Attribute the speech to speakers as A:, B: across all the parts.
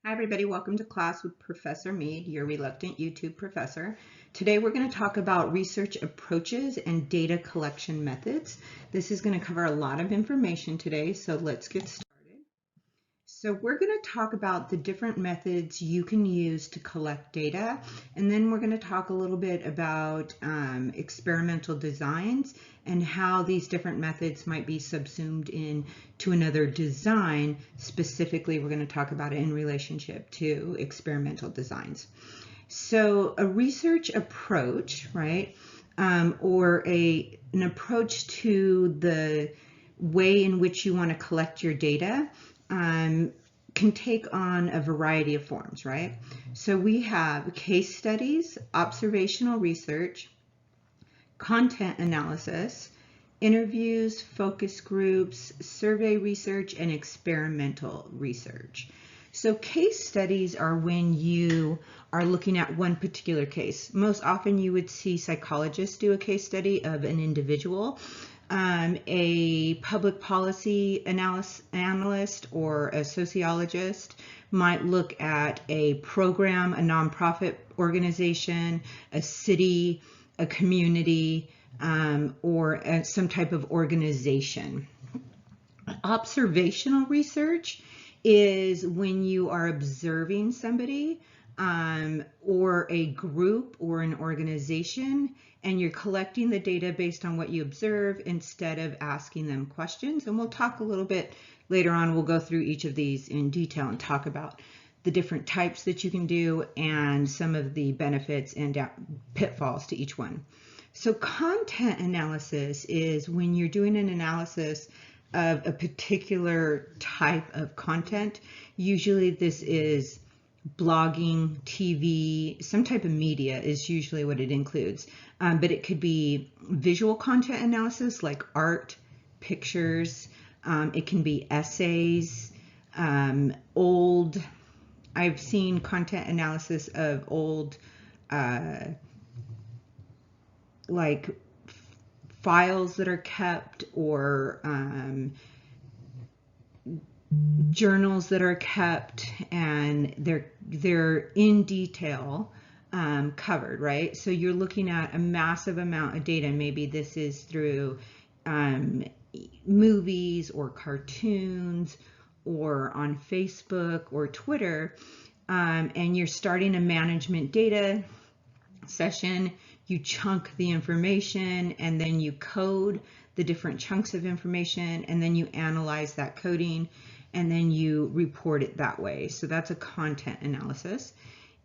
A: Hi everybody, welcome to class with Professor Mead, your reluctant YouTube professor. Today we're going to talk about research approaches and data collection methods. This is going to cover a lot of information today, so let's get started. So we're going to talk about the different methods you can use to collect data, and then we're going to talk a little bit about experimental designs and how these different methods might be subsumed into another design. Specifically, we're going to talk about it in relationship to experimental designs. So a research approach, right, or an approach to the way in which you want to collect your data can take on a variety of forms, right? So we have case studies, observational research, content analysis, interviews, focus groups, survey research, and experimental research. So case studies are when you are looking at one particular case. Most often you would see psychologists do a case study of an individual. A public policy analyst or a sociologist might look at a program, a nonprofit organization, a city, a community, or some type of organization. Observational research is when you are observing somebody or a group or an organization, and you're collecting the data based on what you observe instead of asking them questions. And we'll talk a little bit later on. We'll go through each of these in detail and talk about the different types that you can do and some of the benefits and pitfalls to each one. So content analysis is when you're doing an analysis of a particular type of content. Usually this is blogging, TV, some type of media is usually what it includes. But it could be visual content analysis like art, pictures. It can be essays, I've seen content analysis of old like files that are kept or journals that are kept, and they're in detail covered, right? So you're looking at a massive amount of data. Maybe this is through movies or cartoons or on Facebook or Twitter, and you're starting a management data session. You chunk the information and then you code the different chunks of information, and then you analyze that coding and then you report it that way. So that's a content analysis.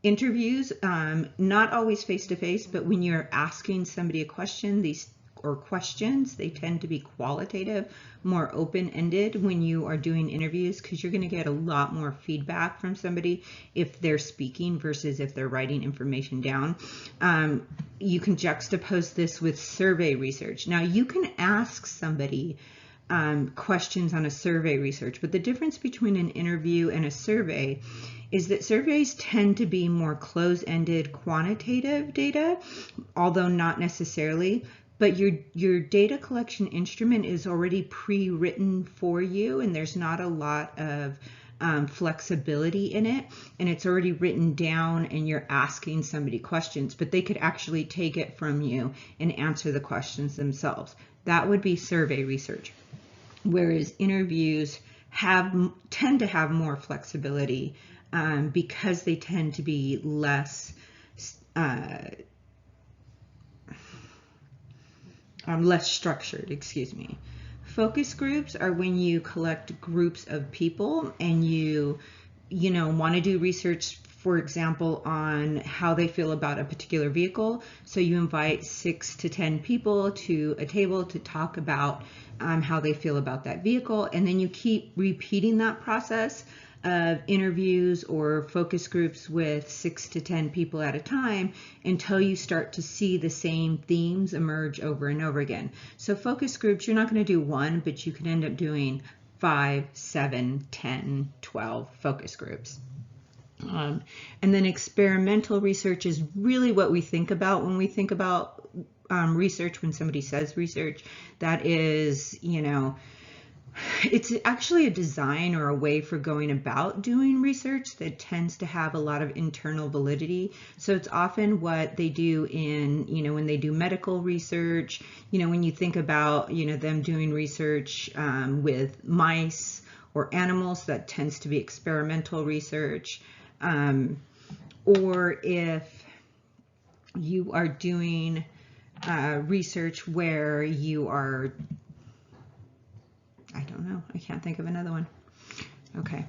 A: Interviews, not always face-to-face, but when you're asking somebody a question, questions, they tend to be qualitative, more open-ended when you are doing interviews, because you're going to get a lot more feedback from somebody if they're speaking versus if they're writing information down. You can juxtapose this with survey research. Now you can ask somebody questions on a survey research, but the difference between an interview and a survey is that surveys tend to be more close-ended quantitative data, although not necessarily. But your data collection instrument is already pre-written for you, and there's not a lot of flexibility in it, and it's already written down, and you're asking somebody questions, but they could actually take it from you and answer the questions themselves. That would be survey research, whereas interviews tend to have more flexibility because they tend to be less less structured, excuse me. Focus groups are when you collect groups of people and you want to do research, for example, on how they feel about a particular vehicle. So you invite 6 to 10 people to a table to talk about how they feel about that vehicle, and then you keep repeating that process of interviews or focus groups with 6 to 10 people at a time until you start to see the same themes emerge over and over again. So focus groups, you're not going to do one, but you can end up doing 5, 7, 10, 12 focus groups. And then experimental research is really what we think about when we think about research. When somebody says research, that is, It's actually a design or a way for going about doing research that tends to have a lot of internal validity. So it's often what they do in, when they do medical research, when you think about, them doing research with mice or animals, that tends to be experimental research. Or if you are doing research where you are, I don't know, I can't think of another one. Okay,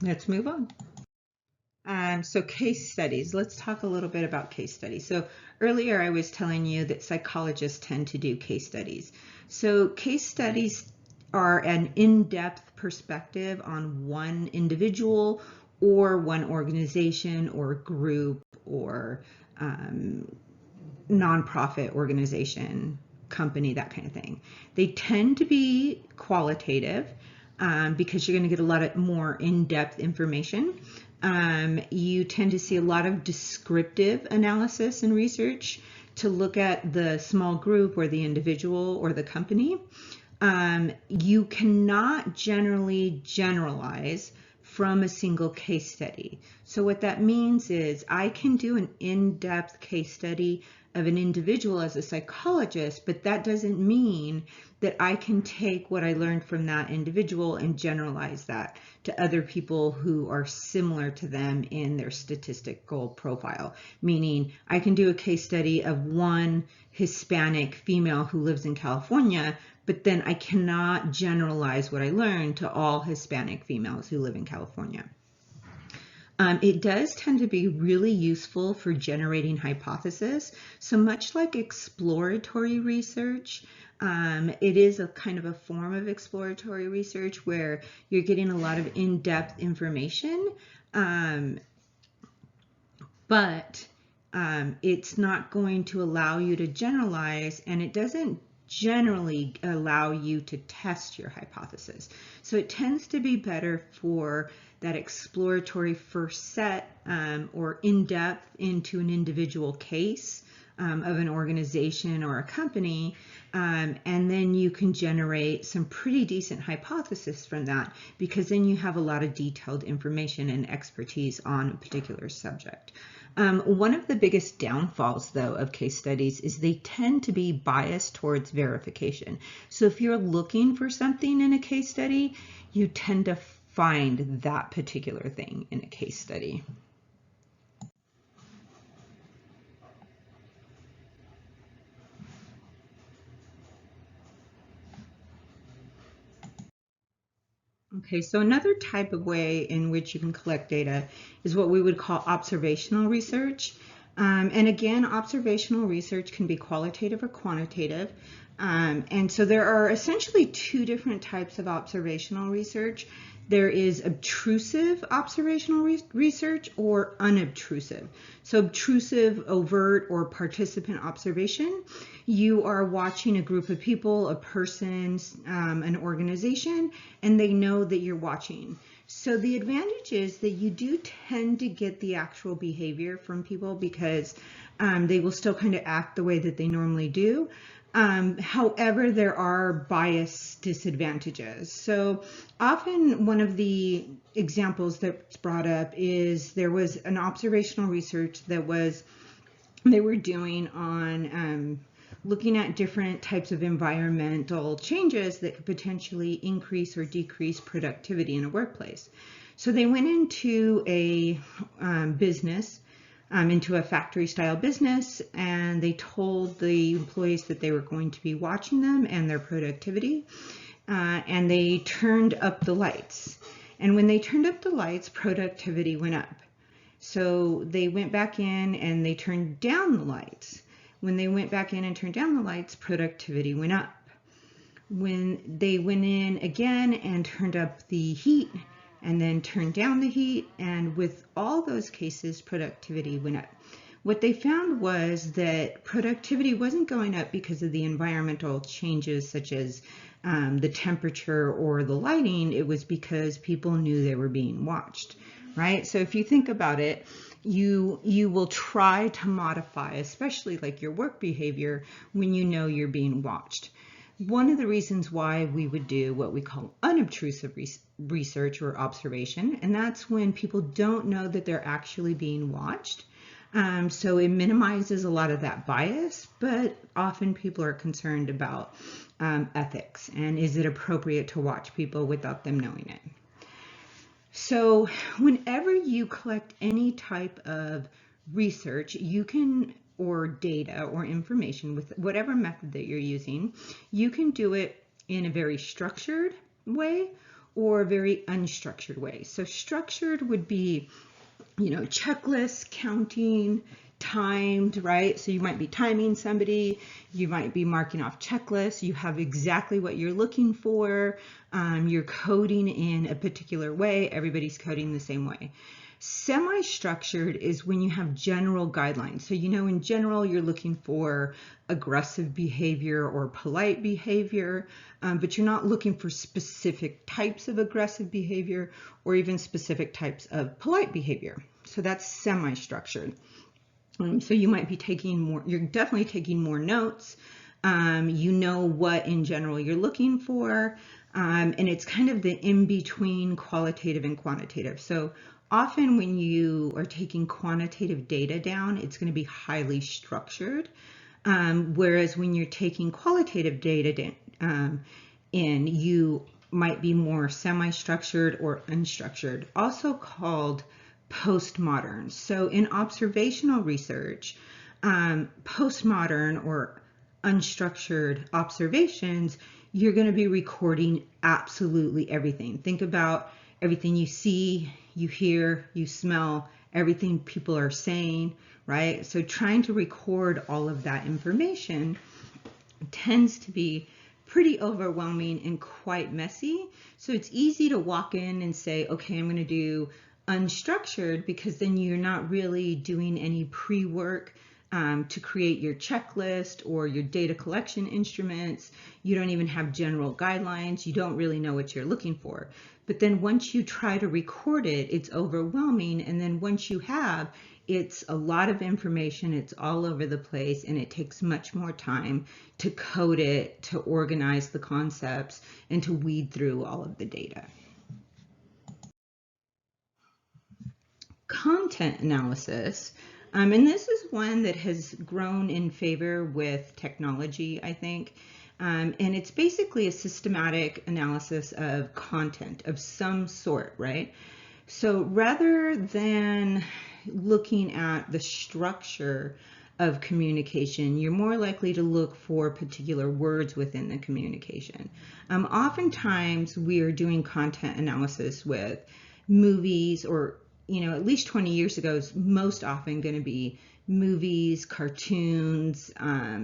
A: let's move on. So case studies, let's talk a little bit about case studies. So earlier I was telling you that psychologists tend to do case studies. So case studies are an in-depth perspective on one individual or one organization or group or nonprofit organization, company, that kind of thing. They tend to be qualitative because you're going to get a lot of more in-depth information. You tend to see a lot of descriptive analysis and research to look at the small group or the individual or the company. You cannot generally generalize from a single case study. So what that means is I can do an in-depth case study of an individual as a psychologist, but that doesn't mean that I can take what I learned from that individual and generalize that to other people who are similar to them in their statistical profile. Meaning I can do a case study of one Hispanic female who lives in California, but then I cannot generalize what I learned to all Hispanic females who live in California. It does tend to be really useful for generating hypotheses. So much like exploratory research, it is a kind of a form of exploratory research where you're getting a lot of in-depth information, but it's not going to allow you to generalize, and it doesn't generally allow you to test your hypothesis. So it tends to be better for that exploratory first set or in-depth into an individual case of an organization or a company, and then you can generate some pretty decent hypothesis from that, because then you have a lot of detailed information and expertise on a particular subject. One of the biggest downfalls, though, of case studies is they tend to be biased towards verification. So if you're looking for something in a case study, you tend to find that particular thing in a case study. Okay, so another type of way in which you can collect data is what we would call observational research. And again, observational research can be qualitative or quantitative. And so there are essentially two different types of observational research. There is obtrusive observational research or unobtrusive. So obtrusive, overt, or participant observation. You are watching a group of people, a person, an organization, and they know that you're watching. So the advantage is that you do tend to get the actual behavior from people because they will still kind of act the way that they normally do. However, there are bias disadvantages. So often one of the examples that's brought up is there was an observational research that they were doing on looking at different types of environmental changes that could potentially increase or decrease productivity in a workplace. So they went into a business, into a factory style business, and they told the employees that they were going to be watching them and their productivity, and they turned up the lights. And when they turned up the lights, productivity went up. So they went back in and they turned down the lights. When they went back in and turned down the lights, productivity went up. When they went in again and turned up the heat and then turned down the heat, and with all those cases, productivity went up. What they found was that productivity wasn't going up because of the environmental changes such as the temperature or the lighting. It was because people knew they were being watched, right? So if you think about it, you will try to modify, especially like your work behavior, when you know you're being watched. one of the reasons why we would do what we call unobtrusive research or observation, and that's when people don't know that they're actually being watched. So it minimizes a lot of that bias, but often people are concerned about ethics and is it appropriate to watch people without them knowing it. So whenever you collect any type of research, you can, or data or information with whatever method that you're using, you can do it in a very structured way or a very unstructured way. So structured would be, checklists, counting, timed, right? So you might be timing somebody, you might be marking off checklists, you have exactly what you're looking for, you're coding in a particular way, everybody's coding the same way. Semi-structured is when you have general guidelines. So, in general, you're looking for aggressive behavior or polite behavior, but you're not looking for specific types of aggressive behavior or even specific types of polite behavior. So that's semi-structured. So you might be taking more, you're definitely taking more notes. You know what in general you're looking for, and it's kind of the in-between qualitative and quantitative. So often when you are taking quantitative data down, it's going to be highly structured, whereas when you're taking qualitative data in, you might be more semi-structured or unstructured, also called postmodern. So in observational research, postmodern or unstructured observations, you're going to be recording absolutely everything. Think about everything you see, you hear, you smell, everything people are saying, right? So trying to record all of that information tends to be pretty overwhelming and quite messy. So it's easy to walk in and say, okay, I'm going to do unstructured, because then you're not really doing any pre-work to create your checklist or your data collection instruments. You don't even have general guidelines. You don't really know what you're looking for. But then once you try to record it, it's overwhelming. And then once you have, it's a lot of information, it's all over the place, and it takes much more time to code it, to organize the concepts, and to weed through all of the data. Content analysis, and this is one that has grown in favor with technology, I think. And it's basically a systematic analysis of content of some sort, right? So rather than looking at the structure of communication, you're more likely to look for particular words within the communication. Oftentimes we are doing content analysis with movies, or at least 20 years ago, is most often going to be movies, cartoons,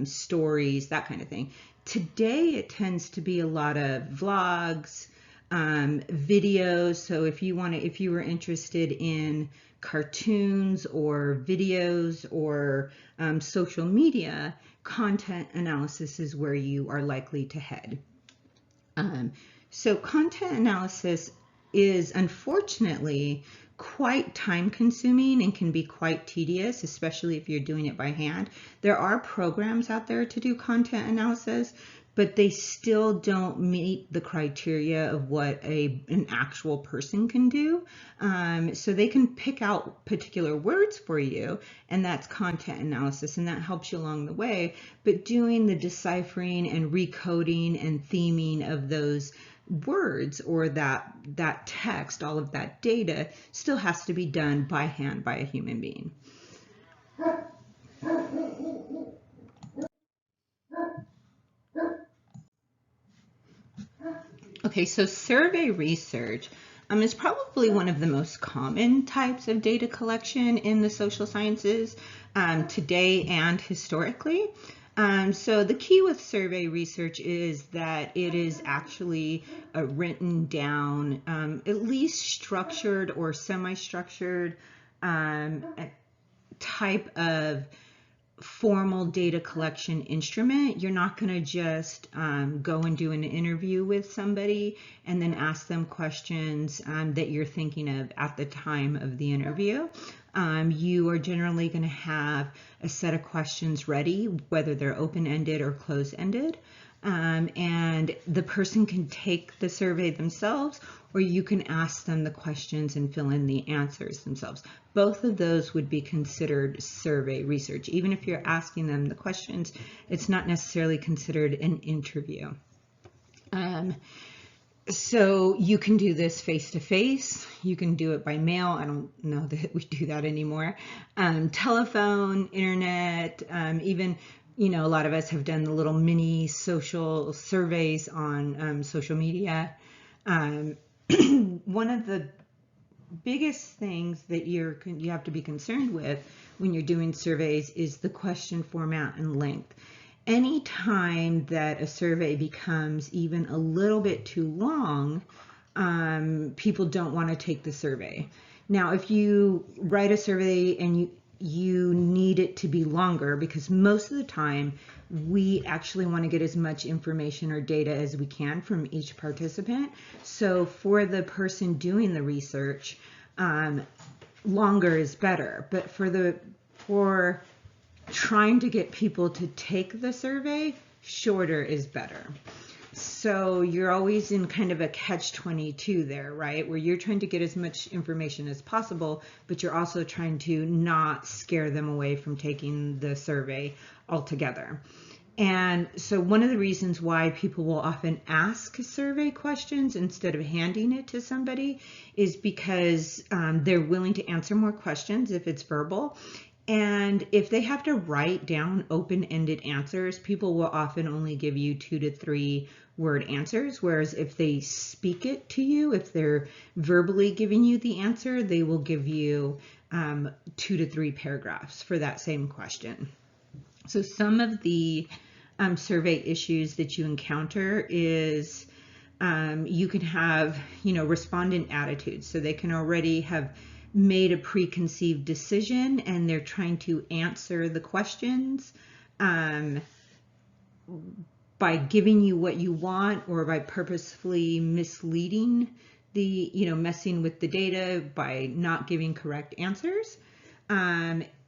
A: stories, that kind of thing. Today it tends to be a lot of vlogs, videos. So if you were interested in cartoons or videos or social media, content analysis is where you are likely to head. So content analysis is unfortunately quite time consuming and can be quite tedious, especially if you're doing it by hand. There are programs out there to do content analysis, but they still don't meet the criteria of what an actual person can do. So they can pick out particular words for you, and that's content analysis, and that helps you along the way. But doing the deciphering and recoding and theming of those words or that text, all of that data, still has to be done by hand by a human being. Okay, so survey research is probably one of the most common types of data collection in the social sciences today and historically. So the key with survey research is that it is actually a written down, at least structured or semi-structured type of formal data collection instrument. You're not going to just go and do an interview with somebody and then ask them questions that you're thinking of at the time of the interview. You are generally going to have a set of questions ready, whether they're open-ended or closed-ended. and the person can take the survey themselves, or you can ask them the questions and fill in the answers themselves. Both of those would be considered survey research. Even if you're asking them the questions, it's not necessarily considered an interview. So you can do this face-to-face. You can do it by mail. I don't know that we do that anymore. Telephone, internet, even, you know, a lot of us have done the little mini social surveys on social media. One of the biggest things that you have to be concerned with when you're doing surveys is the question format and length. Anytime that a survey becomes even a little bit too long, people don't want to take the survey. Now, if you write a survey and you need it to be longer, because most of the time we actually want to get as much information or data as we can from each participant. So for the person doing the research, longer is better. But for trying to get people to take the survey, shorter is better. So you're always in kind of a catch-22 there, right? Where you're trying to get as much information as possible, but you're also trying to not scare them away from taking the survey altogether. And so one of the reasons why people will often ask survey questions instead of handing it to somebody is because they're willing to answer more questions if it's verbal. And if they have to write down open-ended answers, people will often only give you 2 to 3 word answers. Whereas if they speak it to you, if they're verbally giving you the answer, they will give you 2 to 3 paragraphs for that same question. So some of the survey issues that you encounter is you can have, you know, respondent attitudes. So they can already have made a preconceived decision and they're trying to answer the questions by giving you what you want, or by purposefully misleading the, you know, messing with the data by not giving correct answers.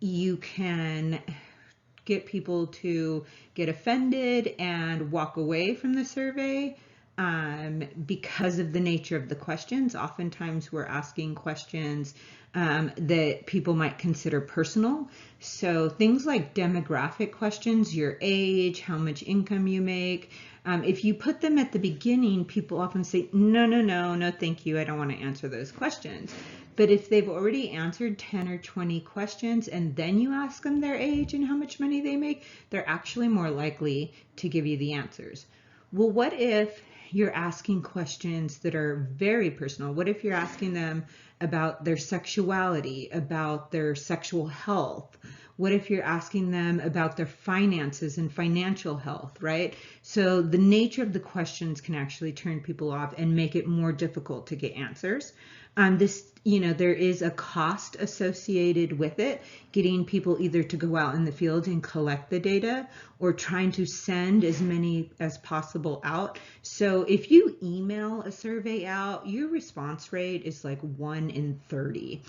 A: You can get people to get offended and walk away from the survey because of the nature of the questions. Oftentimes we're asking questions that people might consider personal. So things like demographic questions, your age, how much income you make. If you put them at the beginning, people often say, no, thank you, I don't want to answer those questions. But if they've already answered 10 or 20 questions and then you ask them their age and how much money they make, they're actually more likely to give you the answers. Well, what if you're asking questions that are very personal? What if you're asking them about their sexuality, about their sexual health? What if you're asking them about their finances and financial health, right? So the nature of the questions can actually turn people off and make it more difficult to get answers. There is a cost associated with it, getting people either to go out in the field and collect the data or trying to send as many as possible out. So if you email a survey out, your response rate is like 1 in 30.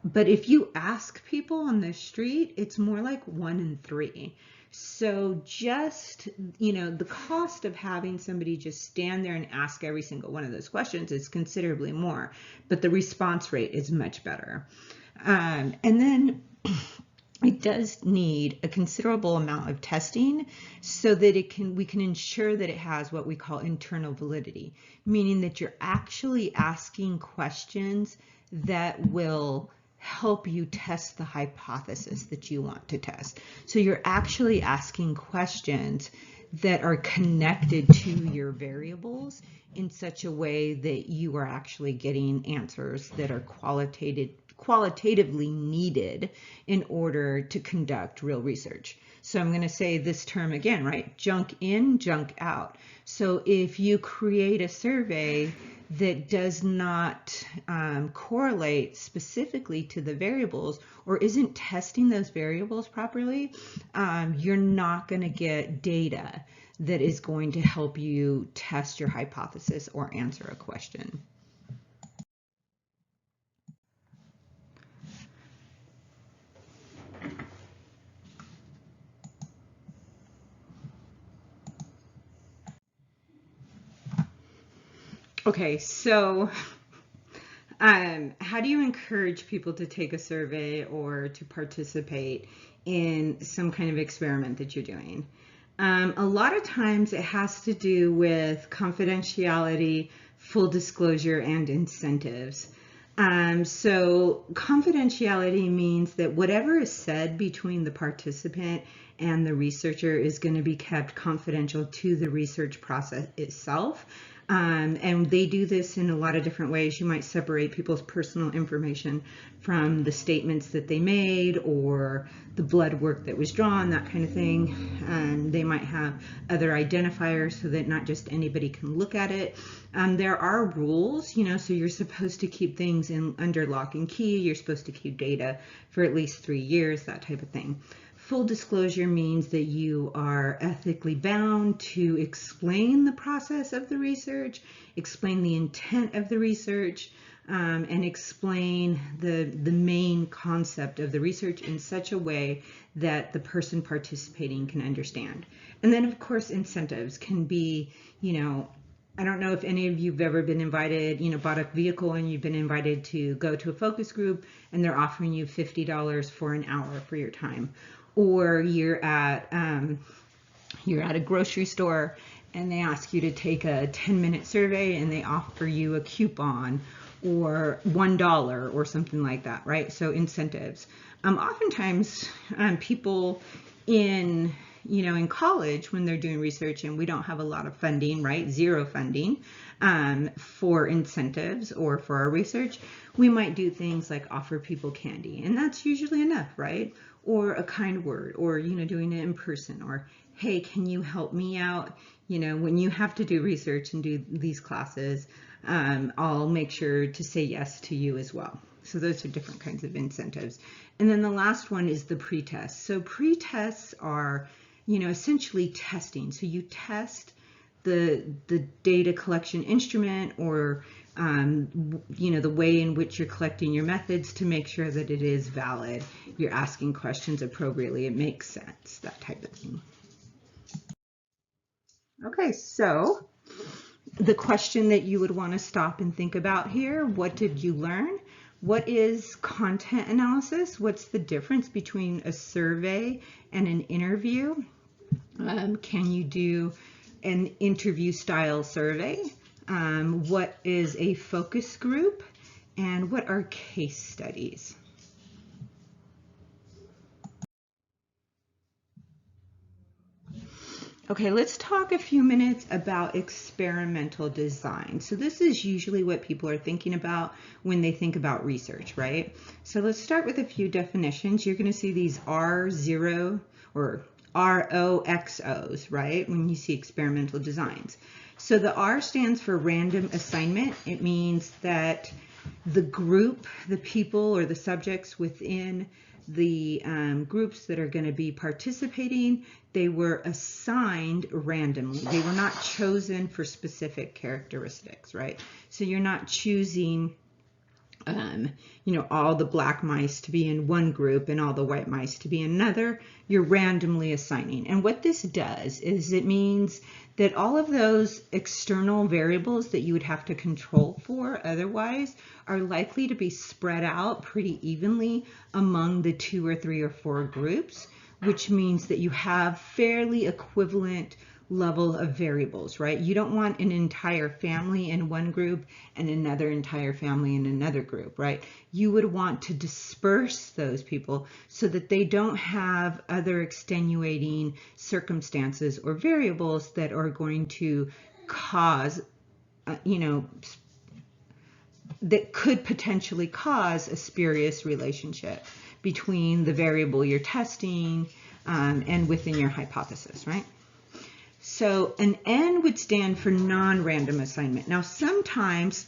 A: But if you ask people on the street, it's more like 1 in 3. So just, the cost of having somebody just stand there and ask every single one of those questions is considerably more, but the response rate is much better. And then it does need a considerable amount of testing so that we can ensure that it has what we call internal validity, meaning that you're actually asking questions that will help you test the hypothesis that you want to test. So you're actually asking questions that are connected to your variables in such a way that you are actually getting answers that are qualitatively needed in order to conduct real research. So I'm going to say this term again, right? Junk in, junk out. So if you create a survey that does not correlate specifically to the variables or isn't testing those variables properly, you're not going to get data that is going to help you test your hypothesis or answer a question. Okay, so how do you encourage people to take a survey or to participate in some kind of experiment that you're doing? A lot of times it has to do with confidentiality, full disclosure, and incentives. So confidentiality means that whatever is said between the participant and the researcher is going to be kept confidential to the research process itself. And they do this in a lot of different ways. You might separate people's personal information from the statements that they made or the blood work that was drawn, that kind of thing. They might have other identifiers so that not just anybody can look at it. There are rules, so you're supposed to keep things under lock and key. You're supposed to keep data for at least 3 years, that type of thing. Full disclosure means that you are ethically bound to explain the process of the research, explain the intent of the research, and explain the main concept of the research in such a way that the person participating can understand. And then, of course, incentives can be, I don't know if any of you have ever been invited, bought a vehicle and you've been invited to go to a focus group and they're offering you $50 for an hour for your time. Or you're at a grocery store and they ask you to take a 10-minute survey and they offer you a coupon or $1 or something like that, right? So incentives. Oftentimes people in college, when they're doing research and we don't have a lot of funding, right? Zero funding for incentives or for our research, we might do things like offer people candy, and that's usually enough, right? Or a kind word, or doing it in person, or hey, can you help me out? When you have to do research and do these classes, I'll make sure to say yes to you as well. So those are different kinds of incentives. And then the last one is the pretest. So pretests are, essentially testing. So you test the data collection instrument or the way in which you're collecting your methods to make sure that it is valid. You're asking questions appropriately. It makes sense, that type of thing. Okay, so the question that you would want to stop and think about here, what did you learn? What is content analysis? What's the difference between a survey and an interview? Can you do an interview style survey? What is a focus group? And what are case studies? Okay, let's talk a few minutes about experimental design. So this is usually what people are thinking about when they think about research, right? So let's start with a few definitions. You're going to see these R0 or ROXOs, right? When you see experimental designs. So the R stands for random assignment. It means that the group, the people or the subjects within the groups that are going to be participating, they were assigned randomly. They were not chosen for specific characteristics, right? So you're not choosing all the black mice to be in one group and all the white mice to be in another. You're randomly assigning. And what this does is it means that all of those external variables that you would have to control for otherwise are likely to be spread out pretty evenly among the 2 or 3 or 4 groups, which means that you have fairly equivalent level of variables, right? You don't want an entire family in one group and another entire family in another group, right? You would want to disperse those people so that they don't have other extenuating circumstances or variables that are going to cause, that could potentially cause a spurious relationship between the variable you're testing and within your hypothesis, right? So an N would stand for non-random assignment. Now sometimes,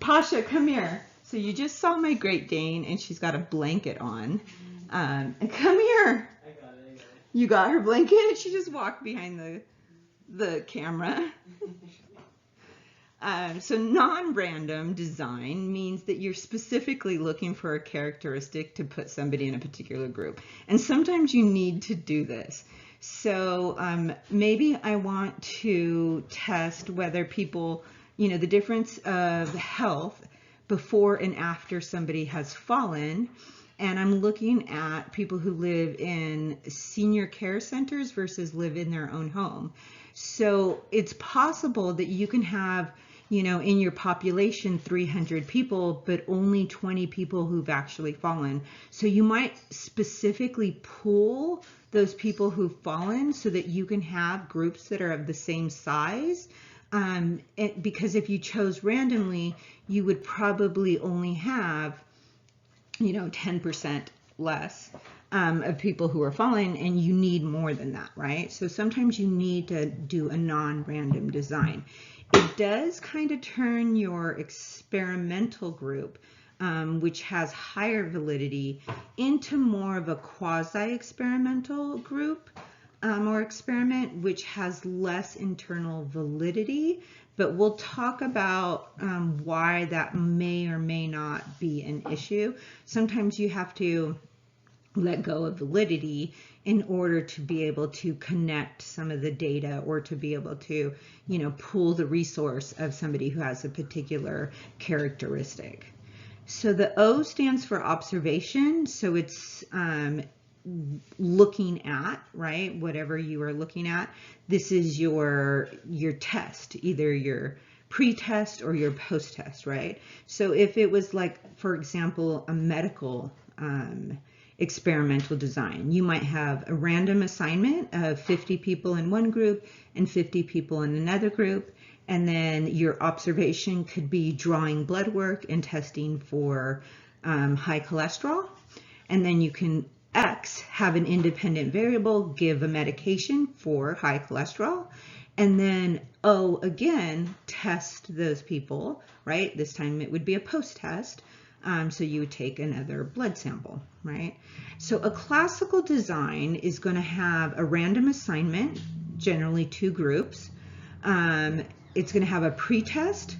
A: Pasha, come here. So you just saw my Great Dane and she's got a blanket on. Come here.
B: I got it.
A: You got her blanket? She just walked behind the camera. So non-random design means that you're specifically looking for a characteristic to put somebody in a particular group. And sometimes you need to do this. So maybe I want to test whether people the difference of health before and after somebody has fallen. And I'm looking at people who live in senior care centers versus live in their own home. So it's possible that you can have, in your population 300 people, but only 20 people who've actually fallen. So you might specifically pool those people who've fallen so that you can have groups that are of the same size. Because if you chose randomly, you would probably only have 10% less of people who are falling, and you need more than that, right? So sometimes you need to do a non-random design. It does kind of turn your experimental group, which has higher validity, into more of a quasi-experimental group or experiment, which has less internal validity. But we'll talk about why that may or may not be an issue. Sometimes you have to let go of validity in order to be able to connect some of the data, or to be able to, pool the resource of somebody who has a particular characteristic. So the O stands for observation. So it's looking at, right? Whatever you are looking at. This is your test, either your pre-test or your post-test, right? So if it was like, for example, a medical experimental design, you might have a random assignment of 50 people in one group and 50 people in another group. And then your observation could be drawing blood work and testing for high cholesterol. And then you can X, have an independent variable, give a medication for high cholesterol, and then O, again, test those people, right? This time it would be a post-test. So you would take another blood sample, right? So a classical design is going to have a random assignment, generally 2 groups. It's going to have a pre-test.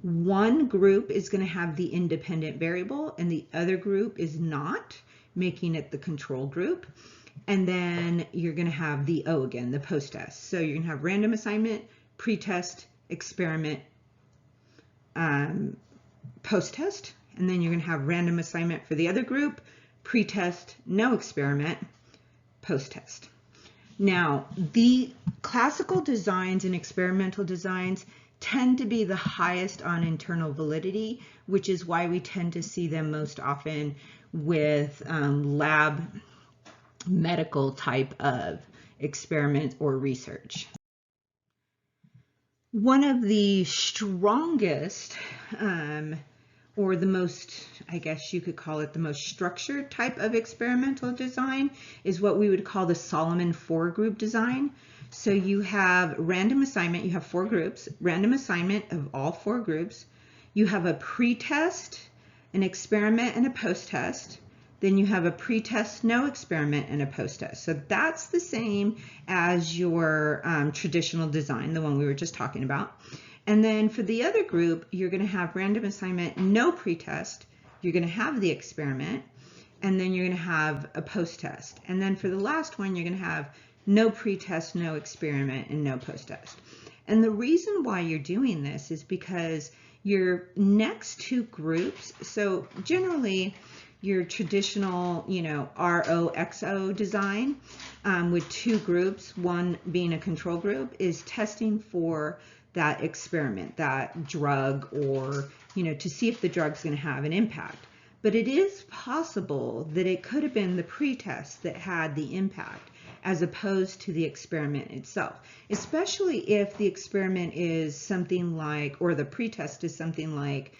A: One group is going to have the independent variable, and the other group is not, making it the control group. And then you're going to have the O again, the post-test. So you're going to have random assignment, pre-test, experiment, post-test. And then you're going to have random assignment for the other group, pre-test, no experiment, post-test. Now, the classical designs and experimental designs tend to be the highest on internal validity, which is why we tend to see them most often with lab medical type of experiment or research. One of the strongest or the most, I guess you could call it the most structured type of experimental design, is what we would call the Solomon 4-group design. So you have random assignment, you have 4 groups, random assignment of all 4 groups. You have a pre-test, an experiment, and a post-test. Then you have a pre-test, no experiment, and a post-test. So that's the same as your traditional design, the one we were just talking about. And then for the other group, you're going to have random assignment, no pre-test. You're going to have the experiment, and then you're going to have a post-test. And then for the last one, you're going to have no pre-test, no experiment, and no post-test. And the reason why you're doing this is because your next 2 groups, so generally your traditional, ROXO design with 2 groups, one being a control group, is testing for that experiment, that drug, or, to see if the drug's going to have an impact. But it is possible that it could have been the pre-test that had the impact, as opposed to the experiment itself, especially if the experiment is something like, or the pretest is something like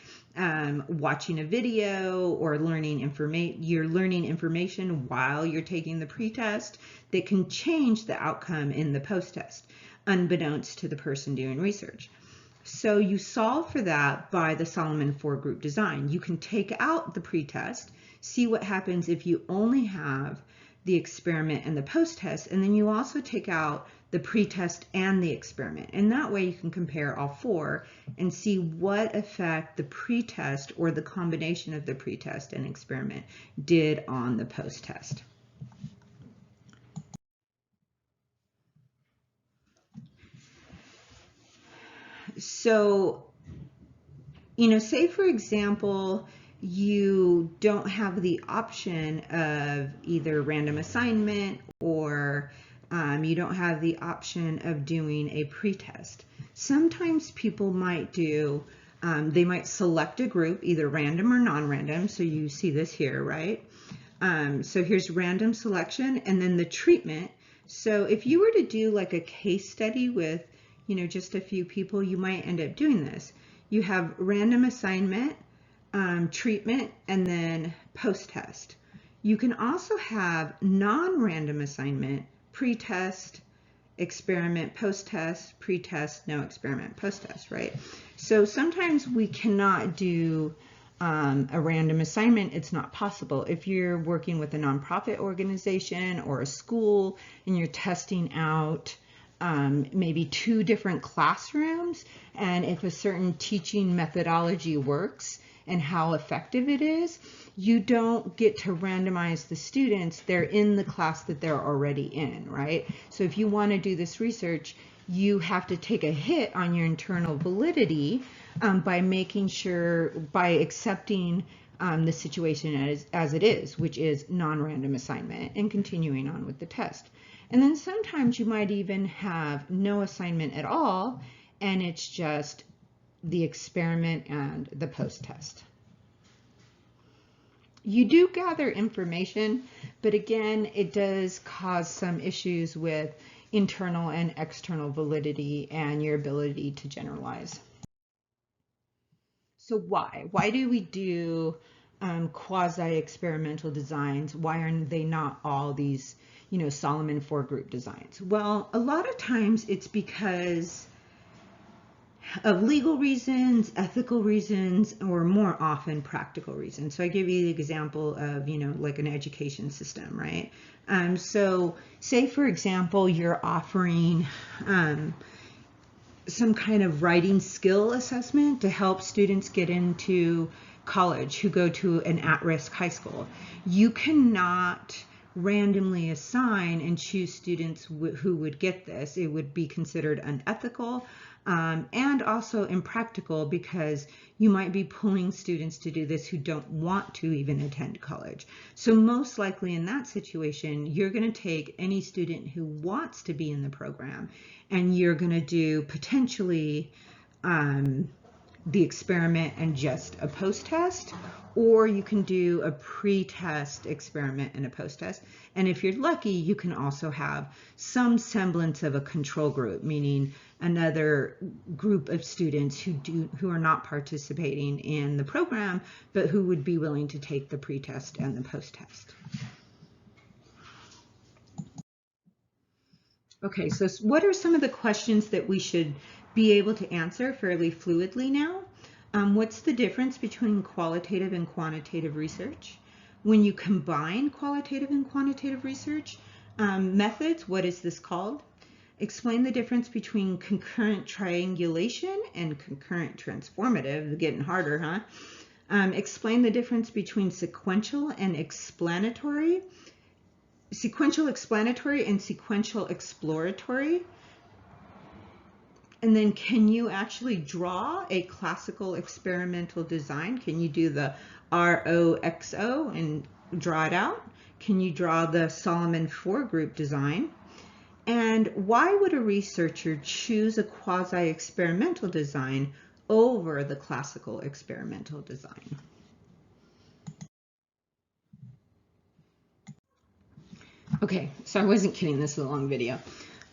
A: watching a video or learning information. You're learning information while you're taking the pretest that can change the outcome in the post-test, unbeknownst to the person doing research. So you solve for that by the Solomon 4-group design. You can take out the pretest, see what happens if you only have the experiment and the post-test, and then you also take out the pre-test and the experiment. And that way you can compare all 4 and see what effect the pre-test or the combination of the pre-test and experiment did on the post-test. So Say for example, you don't have the option of either random assignment or you don't have the option of doing a pretest. Sometimes people might do, they might select a group, either random or non-random. So you see this here, right? So here's random selection and then the treatment. So if you were to do like a case study with, just a few people, you might end up doing this. You have random assignment, treatment, and then post-test. You can also have non-random assignment, pre-test, experiment, post-test, pre-test, no experiment, post-test, right? So sometimes we cannot do a random assignment. It's not possible. If you're working with a nonprofit organization or a school and you're testing out maybe 2 different classrooms, and if a certain teaching methodology works and how effective it is, you don't get to randomize the students. They're in the class that they're already in, right? So if you want to do this research, you have to take a hit on your internal validity by making sure, by accepting the situation as it is, which is non-random assignment, and continuing on with the test. And then sometimes you might even have no assignment at all, and it's just the experiment and the post-test. You do gather information, but again, it does cause some issues with internal and external validity and your ability to generalize. So why? Why do we do quasi-experimental designs? Why are they not all these, Solomon 4-group designs? Well, a lot of times it's because of legal reasons, ethical reasons, or more often practical reasons. So I give you the example of, like an education system, right? So say, for example, you're offering some kind of writing skill assessment to help students get into college who go to an at-risk high school. You cannot randomly assign and choose students who would get this. It would be considered unethical and also impractical, because you might be pulling students to do this who don't want to even attend college. So most likely in that situation, you're going to take any student who wants to be in the program, and you're going to do potentially the experiment and just a post-test, or you can do a pre-test experiment and a post-test. And if you're lucky, you can also have some semblance of a control group, meaning another group of students who are not participating in the program, but who would be willing to take the pre-test and the post-test. Okay, so what are some of the questions that we should be able to answer fairly fluidly now? What's the difference between qualitative and quantitative research? When you combine qualitative and quantitative research methods, what is this called? Explain the difference between concurrent triangulation and concurrent transformative. Getting harder, huh? Explain the difference between sequential explanatory and sequential exploratory. And then, can you actually draw a classical experimental design? Can you do the ROXO and draw it out? Can you draw the Solomon 4-group design? And why would a researcher choose a quasi-experimental design over the classical experimental design? Okay, so I wasn't kidding, this is a long video.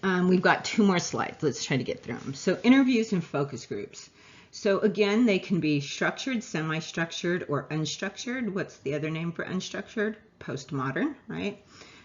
A: We've got 2 more slides. Let's try to get through them. So interviews and focus groups. So again, they can be structured, semi-structured, or unstructured. What's the other name for unstructured? Postmodern, right?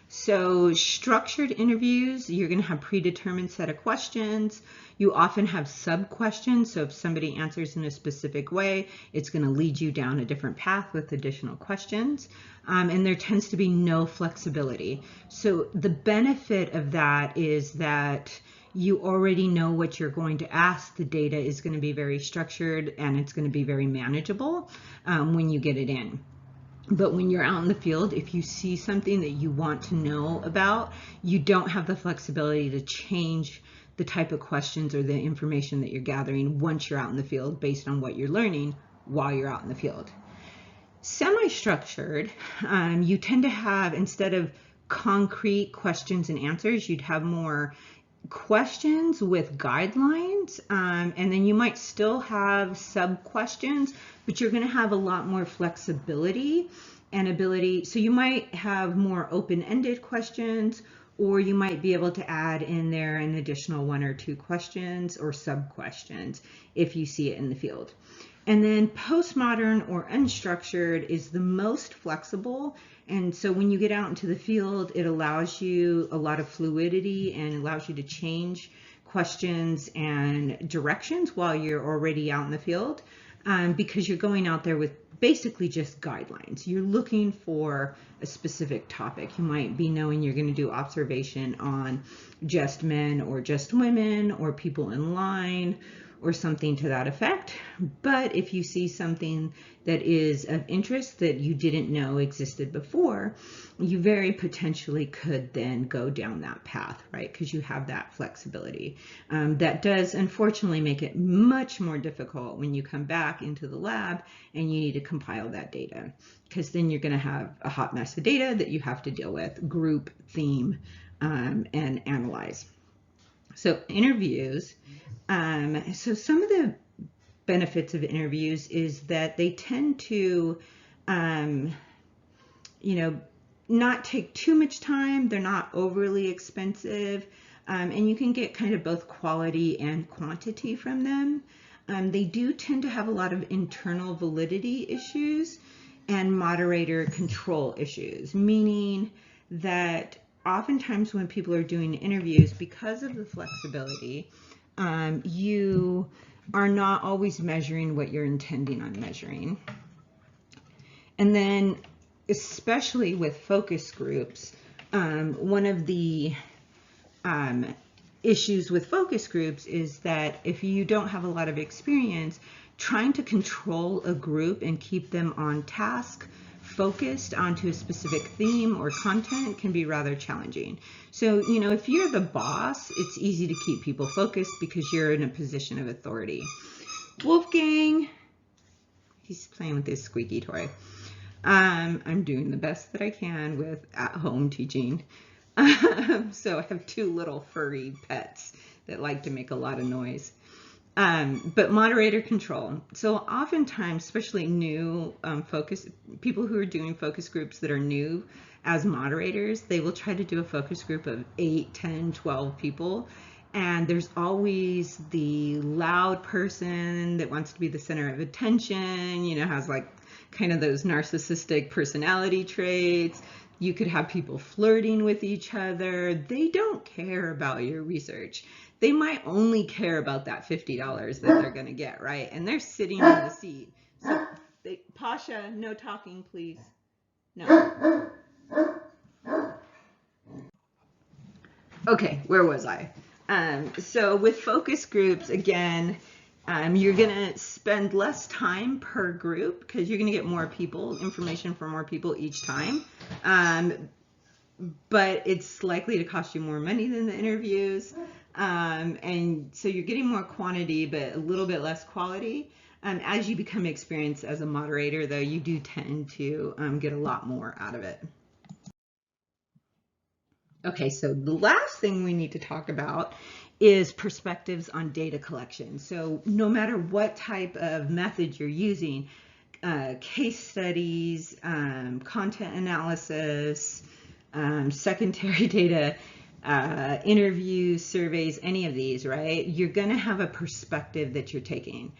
A: So structured interviews, you're going to have predetermined set of questions. You often have sub-questions. So if somebody answers in a specific way, it's going to lead you down a different path with additional questions. And there tends to be no flexibility. So the benefit of that is that you already know what you're going to ask. The data is going to be very structured, and it's going to be very manageable when you get it in. But when you're out in the field, if you see something that you want to know about, you don't have the flexibility to change the type of questions or the information that you're gathering once you're out in the field based on what you're learning while you're out in the field. Semi-structured, you tend to have, instead of concrete questions and answers, you'd have more questions with guidelines, and then you might still have sub-questions, but you're going to have a lot more flexibility and ability. So you might have more open-ended questions, or you might be able to add in there an additional 1 or 2 questions or sub-questions if you see it in the field. And then postmodern or unstructured is the most flexible. And so when you get out into the field, it allows you a lot of fluidity and allows you to change questions and directions while you're already out in the field, because you're going out there with basically just guidelines. You're looking for a specific topic. You might be knowing you're going to do observation on just men or just women or people in line or something to that effect. But if you see something that is of interest that you didn't know existed before, you very potentially could then go down that path, right? Because you have that flexibility. That does unfortunately make it much more difficult when you come back into the lab and you need to compile that data, because then you're going to have a hot mess of data that you have to deal with, group, theme, and analyze. So interviews. So some of the benefits of interviews is that they tend to, not take too much time. They're not overly expensive, and you can get kind of both quality and quantity from them. They do tend to have a lot of internal validity issues and moderator control issues, meaning that oftentimes when people are doing interviews, because of the flexibility, you are not always measuring what you're intending on measuring. And then, especially with focus groups, one of the issues with focus groups is that if you don't have a lot of experience, trying to control a group and keep them on task, focused onto a specific theme or content, can be rather challenging. So, if you're the boss, it's easy to keep people focused because you're in a position of authority. Wolfgang, he's playing with his squeaky toy. I'm doing the best that I can with at-home teaching. So I have 2 little furry pets that like to make a lot of noise. But moderator control. So oftentimes, especially new people who are doing focus groups that are new as moderators, they will try to do a focus group of 8, 10, 12 people. And there's always the loud person that wants to be the center of attention, has like kind of those narcissistic personality traits. You could have people flirting with each other. They don't care about your research. They might only care about that $50 that they're going to get, right? And they're sitting in the seat. So, Pasha, no talking, please. No. Okay, where was I? So with focus groups, again, you're going to spend less time per group because you're going to get more people, information from more people each time. But it's likely to cost you more money than the interviews. And so you're getting more quantity, but a little bit less quality. As you become experienced as a moderator, though, you do tend to get a lot more out of it. Okay, so the last thing we need to talk about is perspectives on data collection. So no matter what type of method you're using, case studies, content analysis, secondary data, interviews, surveys, any of these, right? You're going to have a perspective that you're taking.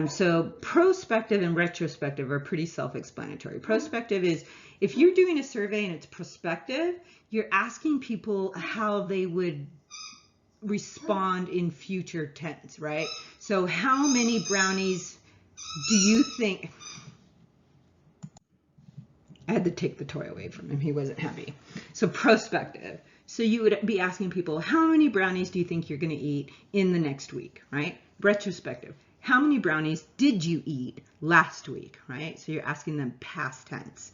A: So prospective and retrospective are pretty self-explanatory. Prospective is if you're doing a survey and it's prospective, you're asking people how they would respond in future tense, right? So how many brownies do you think... I had to take the toy away from him. He wasn't happy. So prospective. So you would be asking people, how many brownies do you think you're going to eat in the next week, right? Retrospective. How many brownies did you eat last week, right? So you're asking them past tense.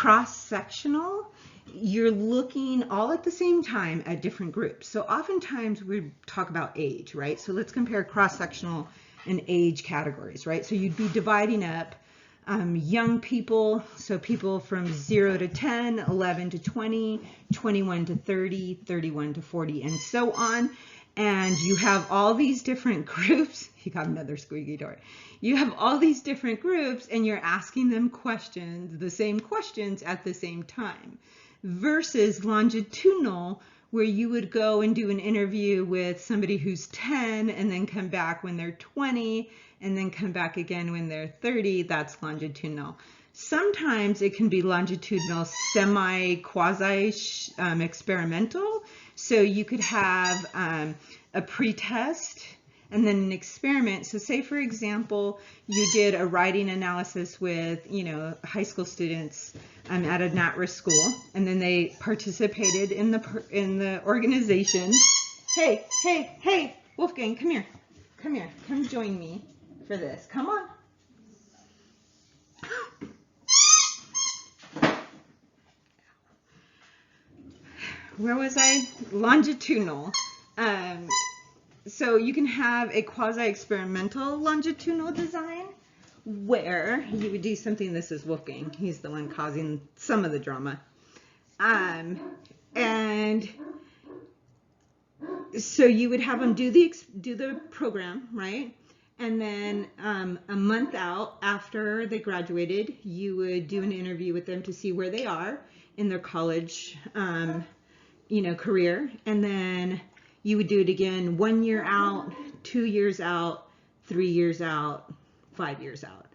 A: Cross-sectional, you're looking all at the same time at different groups. So oftentimes we talk about age, right? So let's compare cross-sectional and age categories, right? So you'd be dividing up young people, so people from 0 to 10, 11 to 20, 21 to 30, 31 to 40, and so on. And you have all these different groups. You got another squeaky door. You have all these different groups and you're asking them questions, the same questions at the same time, versus longitudinal, where you would go and do an interview with somebody who's 10 and then come back when they're 20 and then come back again when they're 30. That's longitudinal. Sometimes it can be longitudinal, quasi experimental. So you could have a pre-test and then an experiment. So say, for example, you did a writing analysis with, high school students at a at-risk school, and then they participated in the organization. Hey, Wolfgang, come here. Come join me for this. Come on. Where was I? Longitudinal. So you can have a quasi-experimental longitudinal design where you would do something. This is Wolfgang. He's the one causing some of the drama. And so you would have them do the program, right? And then a month out after they graduated, you would do an interview with them to see where they are in their college career. And then you would do it again 1 year out, 2 years out, 3 years out, 5 years out.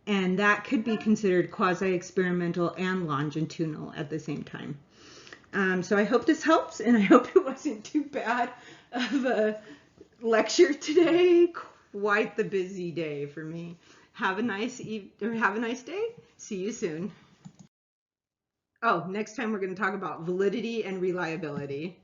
A: And that could be considered quasi-experimental and longitudinal at the same time. So I hope this helps, and I hope it wasn't too bad of a lecture today. Quite the busy day for me. Have a nice day. See you soon. Oh, next time we're going to talk about validity and reliability.